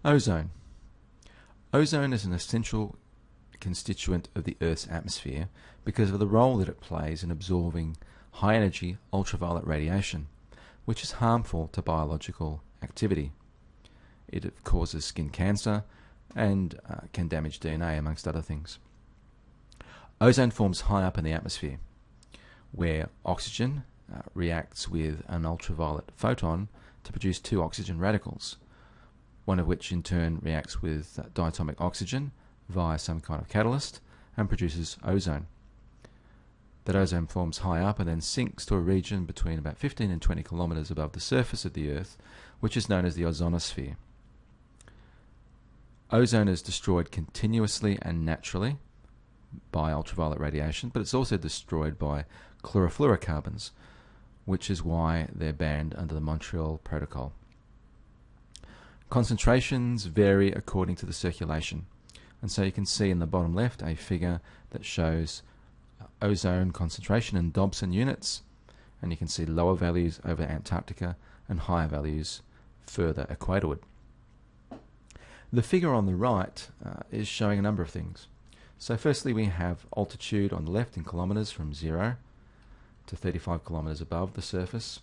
Ozone. Ozone is an essential constituent of the Earth's atmosphere because of the role that it plays in absorbing high-energy ultraviolet radiation, which is harmful to biological activity. It causes skin cancer and can damage DNA, amongst other things. Ozone forms high up in the atmosphere, where oxygen reacts with an ultraviolet photon to produce two oxygen radicals, one of which in turn reacts with diatomic oxygen via some kind of catalyst and produces ozone. That ozone forms high up and then sinks to a region between about 15 and 20 kilometers above the surface of the Earth, which is known as the ozonosphere. Ozone is destroyed continuously and naturally by ultraviolet radiation, but it's also destroyed by chlorofluorocarbons, which is why they're banned under the Montreal Protocol. Concentrations vary according to the circulation, and so you can see in the bottom left a figure that shows ozone concentration in Dobson units, and you can see lower values over Antarctica and higher values further equatorward. The figure on the right is showing a number of things. So firstly, we have altitude on the left in kilometers from 0 to 35 kilometers above the surface,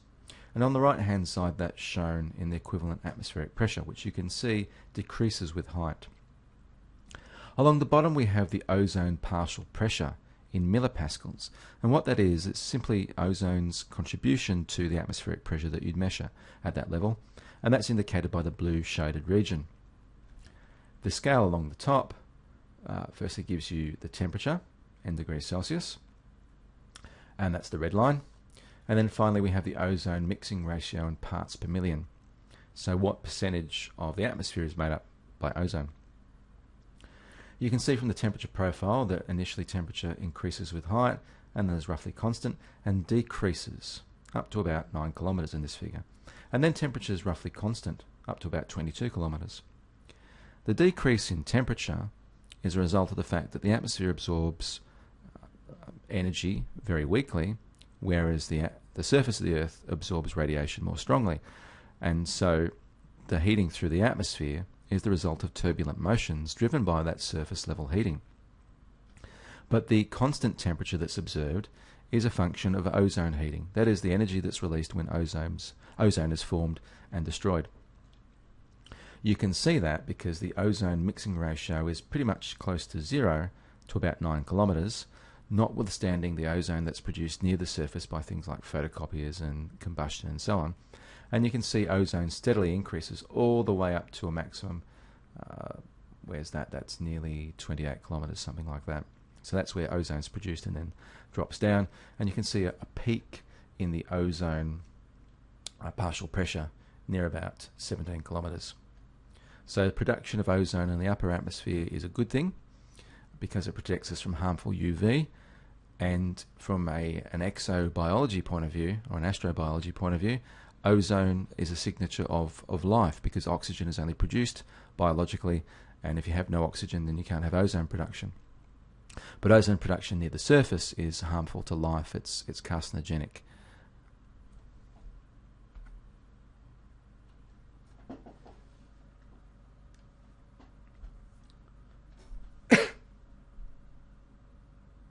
and on the right hand side that's shown in the equivalent atmospheric pressure, which you can see decreases with height. Along the bottom we have the ozone partial pressure in millipascals, and what that is, it's simply ozone's contribution to the atmospheric pressure that you'd measure at that level, and that's indicated by the blue shaded region. The scale along the top firstly gives you the temperature in degrees Celsius, and that's the red line. And then finally we have the ozone mixing ratio in parts per million. So what percentage of the atmosphere is made up by ozone? You can see from the temperature profile that initially temperature increases with height and then is roughly constant and decreases up to about 9 kilometers in this figure. And then temperature is roughly constant up to about 22 kilometers. The decrease in temperature is a result of the fact that the atmosphere absorbs energy very weakly, whereas the surface of the Earth absorbs radiation more strongly. And so the heating through the atmosphere is the result of turbulent motions driven by that surface level heating. But the constant temperature that's observed is a function of ozone heating. That is the energy that's released when ozone is formed and destroyed. You can see that because the ozone mixing ratio is pretty much close to 0 to about 9 kilometers, notwithstanding the ozone that's produced near the surface by things like photocopiers and combustion and so on. And you can see ozone steadily increases all the way up to a maximum, where's that? That's nearly 28 kilometers, something like that. So that's where ozone is produced and then drops down. And you can see a peak in the ozone partial pressure near about 17 kilometers. So the production of ozone in the upper atmosphere is a good thing because it protects us from harmful UV, and from an exobiology point of view, or an astrobiology point of view, ozone is a signature of life, because oxygen is only produced biologically, and if you have no oxygen then you can't have ozone production. But ozone production near the surface is harmful to life. It's carcinogenic